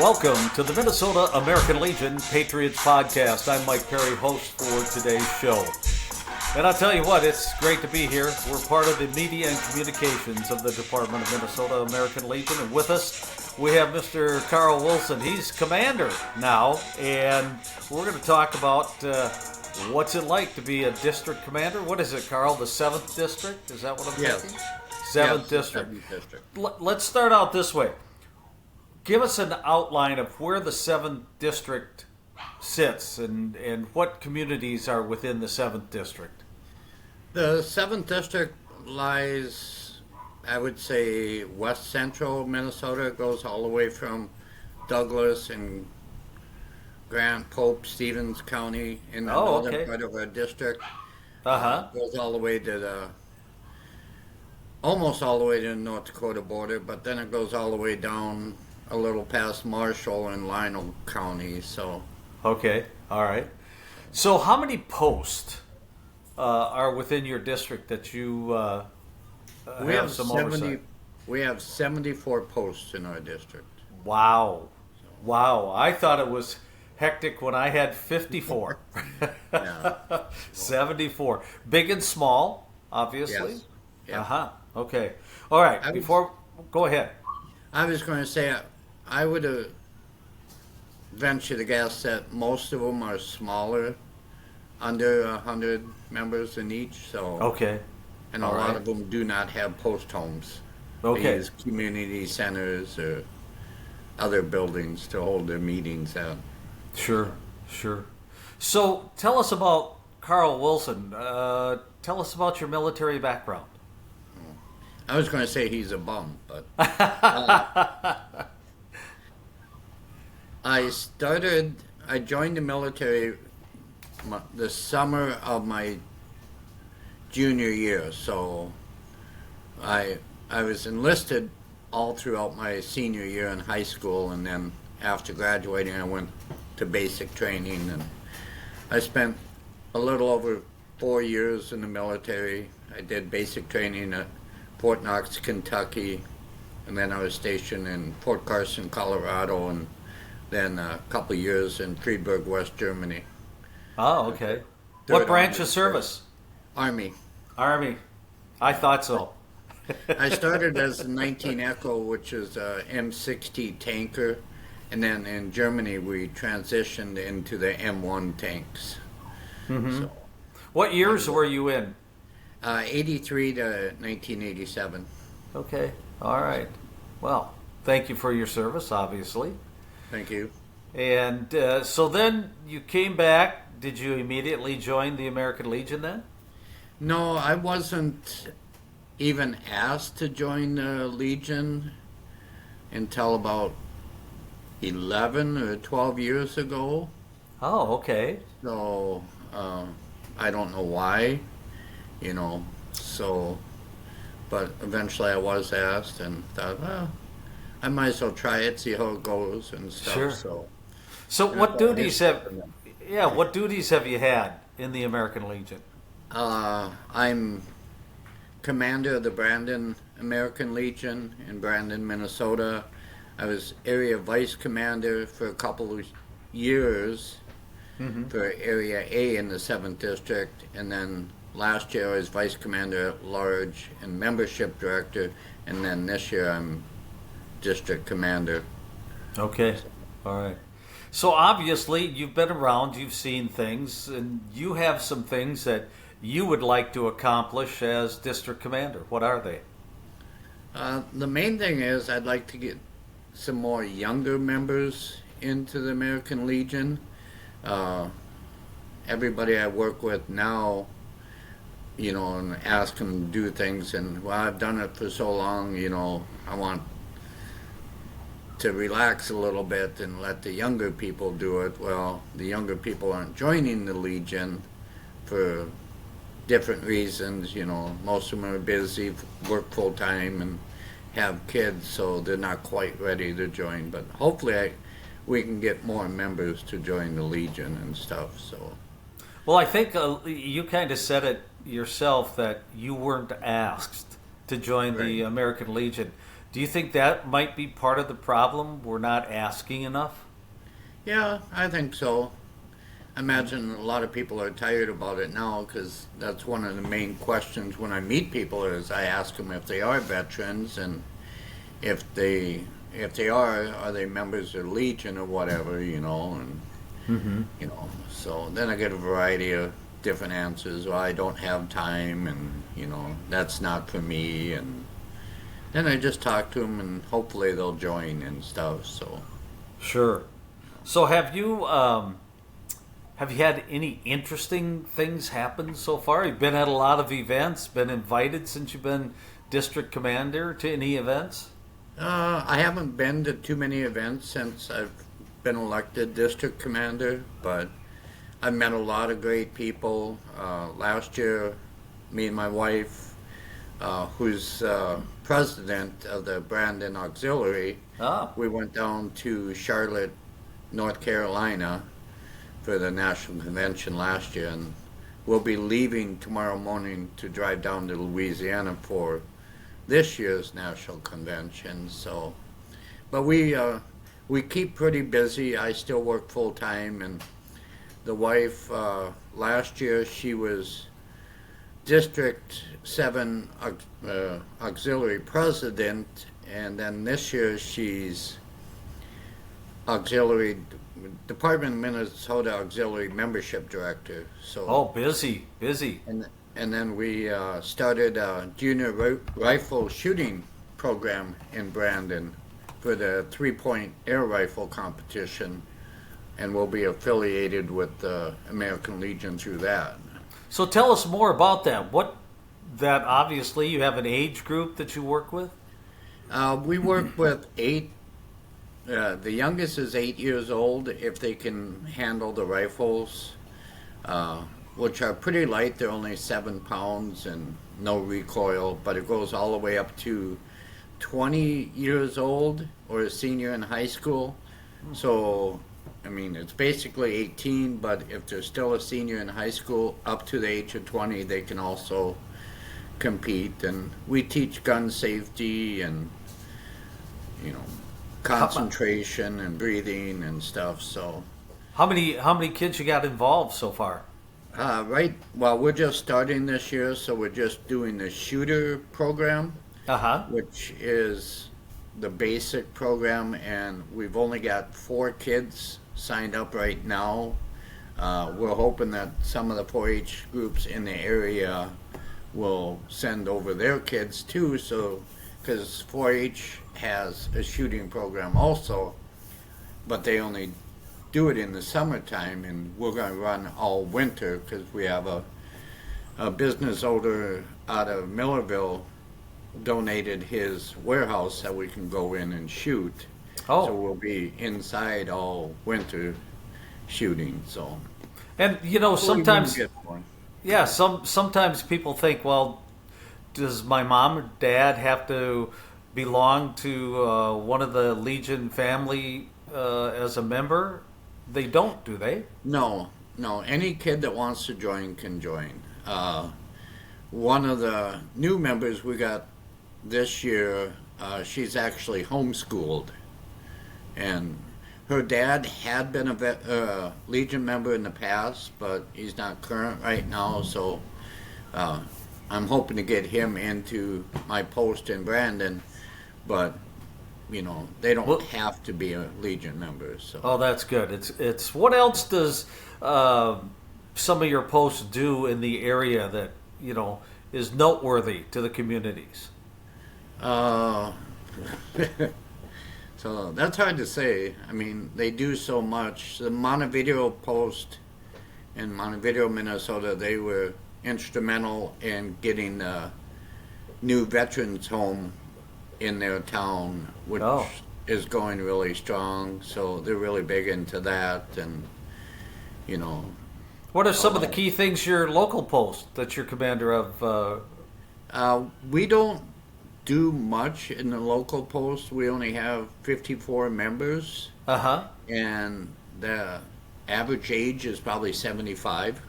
Welcome to the Minnesota American Legion Patriots Podcast. I'm Mike Parry, host for today's show. And I'll tell you what, it's great to be here. We're part of the media and communications of the Department of Minnesota American Legion. And with us, we have Mr. Carl Wilson. He's commander now, and we're going to talk about what's it like to be a district commander. What is it, Carl? The 7th District? Is that what I'm thinking? 7th District. 7th District. Let's start out this way. Give us an outline of where the 7th District sits and what communities are within the 7th District. The 7th District lies, I would say, west central Minnesota. It goes all the way from Douglas and Grant, Pope, Stevens County in the northern part of our district. Goes all the way to almost all the way to the North Dakota border, but then it goes all the way down a little past Marshall and Lionel County. So. Okay, all right. So how many posts are within your district that you have some oversight? We have 74 posts in our district. Wow. Wow. I thought it was hectic when I had 54. Yeah. 74. Big and small, obviously. Yes. Yeah. Okay. All right. Go ahead. I was going to say, I would venture to guess that most of them are smaller, under 100 members in each. So okay, and a lot of them do not have post homes. Okay, they use community centers or other buildings to hold their meetings at. Sure. So tell us about Carl Wilson. Tell us about your military background. I was going to say he's a bum, but I joined the military the summer of my junior year, so I was enlisted all throughout my senior year in high school, and then after graduating I went to basic training, and I spent a little over 4 years in the military. I did basic training at Fort Knox, Kentucky, and then I was stationed in Fort Carson, Colorado, and then a couple of years in Friedberg, West Germany. Oh, okay. What branch of service? Army. I thought so. I started as a 19 Echo, which is a M60 tanker, and then in Germany we transitioned into the M1 tanks. Mm-hmm. So, what years were you in? 83 to 1987. Okay, all right. Well, thank you for your service, obviously. Thank you. And so then you came back. Did you immediately join the American Legion then? No, I wasn't even asked to join the Legion until about 11 or 12 years ago. Oh, okay. So I don't know why, but eventually I was asked and thought, well, I might as well try it, see how it goes and stuff. Sure. So what duties have you had in the American Legion? I'm commander of the Brandon American Legion in Brandon, Minnesota. I was area vice commander for a couple of years for Area A in the 7th District, and then last year I was vice commander at large and membership director, and then this year I'm district commander. Okay, all right. So obviously you've been around, you've seen things, and you have some things that you would like to accomplish as district commander. What are they? The main thing is I'd like to get some more younger members into the American Legion. Everybody I work with now, and ask them to do things, and well, I've done it for so long, I want to relax a little bit and let the younger people do it. Well, the younger people aren't joining the Legion for different reasons. Most of them are busy, work full time, and have kids, so they're not quite ready to join. But hopefully we can get more members to join the Legion and stuff. So. Well, I think you kind of said it yourself that you weren't asked to join the American Legion. Do you think that might be part of the problem? We're not asking enough? Yeah, I think so. I imagine a lot of people are tired about it now because that's one of the main questions when I meet people is I ask them if they are veterans and if they are they members of Legion or whatever, and Mm-hmm. so then I get a variety of different answers. Well, I don't have time, and that's not for me, and then I just talk to them, and hopefully they'll join and stuff. So Sure. So have you had any interesting things happen so far? You've been at a lot of events, been invited since you've been district commander to any events? I haven't been to too many events since I've been elected district commander, but I've met a lot of great people. Last year, me and my wife, who's president of the Brandon Auxiliary, Ah, we went down to Charlotte, North Carolina for the national convention last year, and we'll be leaving tomorrow morning to drive down to Louisiana for this year's national convention. So, but we keep pretty busy. I still work full time, and the wife last year she was District 7 auxiliary president, and then this year she's auxiliary Department of Minnesota auxiliary membership director. So oh, busy, busy. and then we started a junior rifle shooting program in Brandon for the 3-point air rifle competition, and we'll be affiliated with the American Legion through that. So tell us more about that. That obviously you have an age group that you work with? We work with eight. The youngest is 8 years old if they can handle the rifles, which are pretty light. They're only 7 pounds and no recoil, but it goes all the way up to 20 years old or a senior in high school. So, I mean, it's basically 18, but if they're still a senior in high school up to the age of 20, they can also compete. And we teach gun safety and, concentration and breathing and stuff. So, How many kids you got involved so far? we're just starting this year, so we're just doing the shooter program, Uh-huh. which is the basic program, and we've only got 4 kids signed up right now. We're hoping that some of the 4-H groups in the area will send over their kids too, so because 4-H has a shooting program also, but they only do it in the summertime, and we're going to run all winter because we have a business owner out of Millerville donated his warehouse that we can go in and shoot. Oh. So we'll be inside all winter shooting. So And sometimes yeah, sometimes people think, well, does my mom or dad have to belong to one of the Legion family as a member? They don't, do they? No. Any kid that wants to join can join. One of the new members we got this year, she's actually homeschooled, and her dad had been a Legion member in the past, but he's not current right now, so I'm hoping to get him into my post in Brandon, but they don't have to be a Legion member. So. Oh, that's good. It's what else does some of your posts do in the area that is noteworthy to the communities? So that's hard to say. I mean, they do so much. The Montevideo Post in Montevideo, Minnesota, they were instrumental in getting the new veterans home in their town, which is going really strong. So they're really big into that, and What are some of the key things your local post that you're commander of? We don't do much in the local post. We only have 54 members, and the average age is probably 75.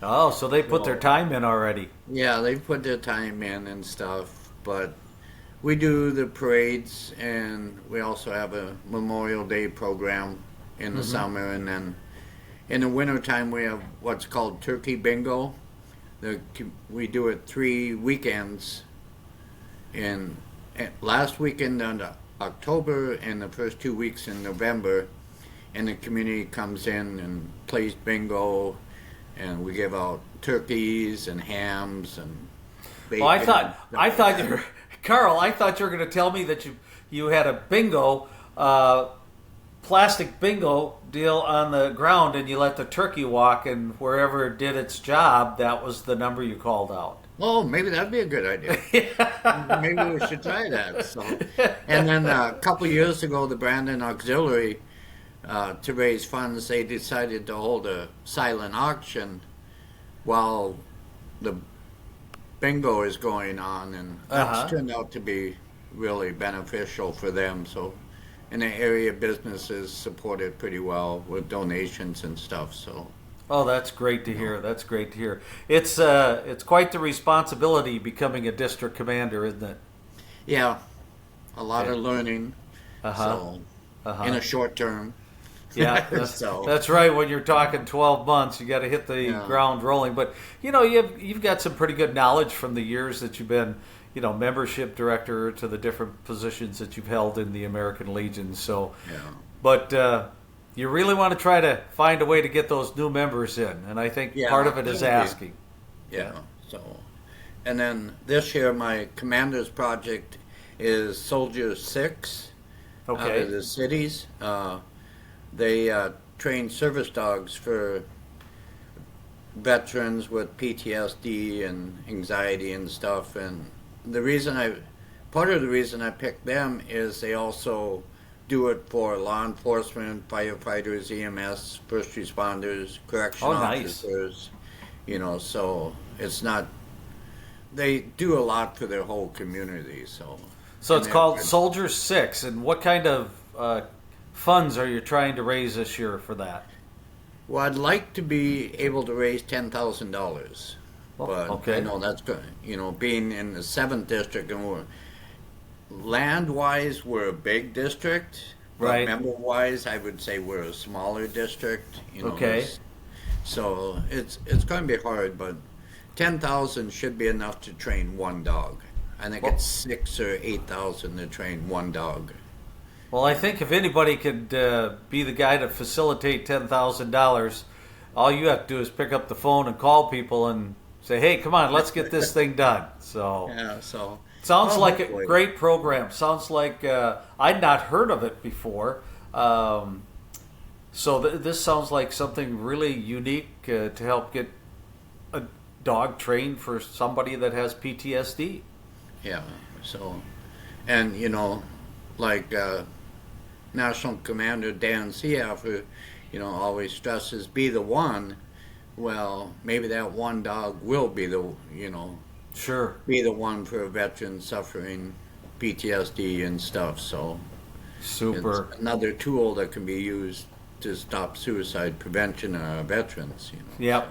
Oh, so they put their time in already. Yeah, they've put their time in and stuff, but We do the parades, and we also have a Memorial Day program in the summer, and then in the wintertime we have what's called Turkey Bingo. We do it 3 weekends, in last weekend in October and the first 2 weeks in November, and the community comes in and plays bingo, and we give out turkeys and hams and bacon. Well, I thought you were, Carl, I thought you were going to tell me that you had a bingo, plastic bingo deal on the ground, and you let the turkey walk, and wherever it did its job, that was the number you called out. Oh, maybe that'd be a good idea. Maybe we should try that. So, and then a couple years ago, the Brandon Auxiliary, to raise funds, they decided to hold a silent auction while the bingo is going on, and that's turned out to be really beneficial for them. So, in the area, businesses support it pretty well with donations and stuff. So. Oh, that's great to hear. That's great to hear. It's quite the responsibility becoming a district commander, isn't it? Yeah, a lot of learning. So, in a short term. Yeah, that's right. When you're talking 12 months, you got to hit the ground rolling. But you've got some pretty good knowledge from the years that you've been, membership director to the different positions that you've held in the American Legion. So, but you really want to try to find a way to get those new members in, and I think part of it is asking. Yeah. So, and then this year my commander's project is Soldier 6 out of the cities. They train service dogs for veterans with PTSD and anxiety and stuff. And part of the reason I picked them is they also do it for law enforcement, firefighters, EMS, first responders, correctional officers. So it's not. They do a lot for their whole community. So it's called Soldier 6, and what kind of funds are you trying to raise this year for that? Well, I'd like to be able to raise $10,000, but I know that's good. Being in the 7th district, and land-wise, we're a big district. Right. Member-wise, I would say we're a smaller district. So it's going to be hard, but 10,000 should be enough to train one dog. I think it's 6,000 or 8,000 to train one dog. Well, I think if anybody could be the guy to facilitate $10,000, all you have to do is pick up the phone and call people and say, "Hey, come on, let's get this thing done." So sounds like a great program. Sounds like I'd not heard of it before. So this sounds like something really unique to help get a dog trained for somebody that has PTSD. Yeah. So, and like National Commander Dan Seaffer, always stresses, be the one. Well, maybe that one dog will be the, be the one for a veteran suffering PTSD and stuff. So, super. It's another tool that can be used to stop suicide prevention in our veterans. Yep,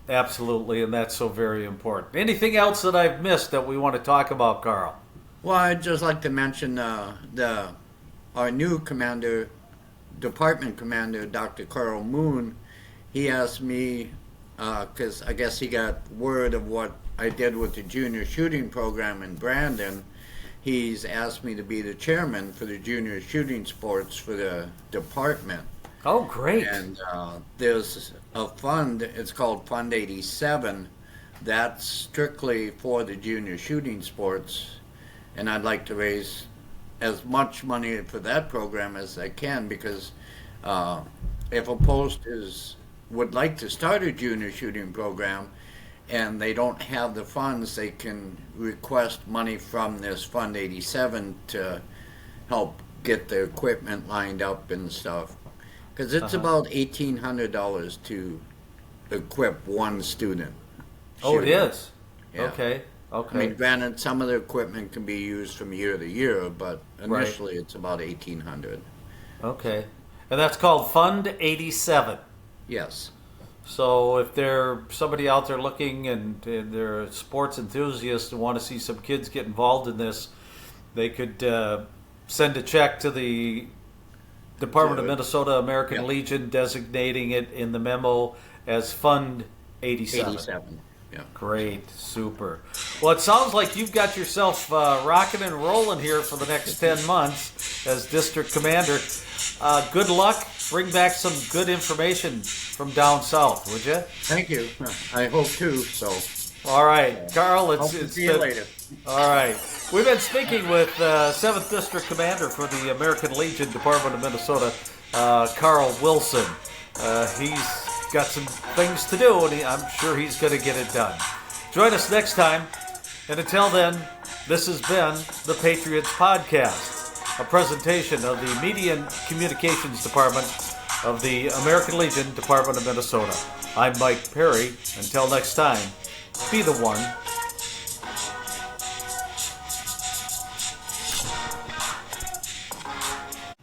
absolutely, and that's so very important. Anything else that I've missed that we want to talk about, Carl? Well, I'd just like to mention our new commander, department commander, Dr. Carl Moon. He asked me, because I guess he got word of what I did with the junior shooting program in Brandon. He's asked me to be the chairman for the junior shooting sports for the department. Oh, great. And there's a fund, it's called Fund 87, that's strictly for the junior shooting sports. And I'd like to raise as much money for that program as I can, because if a post would like to start a junior shooting program and they don't have the funds, they can request money from this Fund 87 to help get the equipment lined up and stuff. Because it's about $1,800 to equip one student. Oh, it is? Yeah. Okay. I mean, granted, some of the equipment can be used from year to year, but initially it's about $1,800. Okay. And that's called Fund 87. Yes. So if there's somebody out there looking and they're sports enthusiasts and want to see some kids get involved in this, they could send a check to the Department of Minnesota American Legion, designating it in the memo as Fund 87. 87. Yeah. Great, super. Well, it sounds like you've got yourself rocking and rolling here for the next 10 months as district commander. Good luck. Bring back some good information from down south, would you? Thank you. I hope too. So. All right, Carl. It's see you later. All right. We've been speaking with 7th District Commander for the American Legion, Department of Minnesota, Carl Wilson. He's got some things to do, and I'm sure he's going to get it done. Join us next time. And until then, this has been the Patriots Podcast, a presentation of the Media and Communications Department of the American Legion, Department of Minnesota. I'm Mike Parry. Until next time, be the one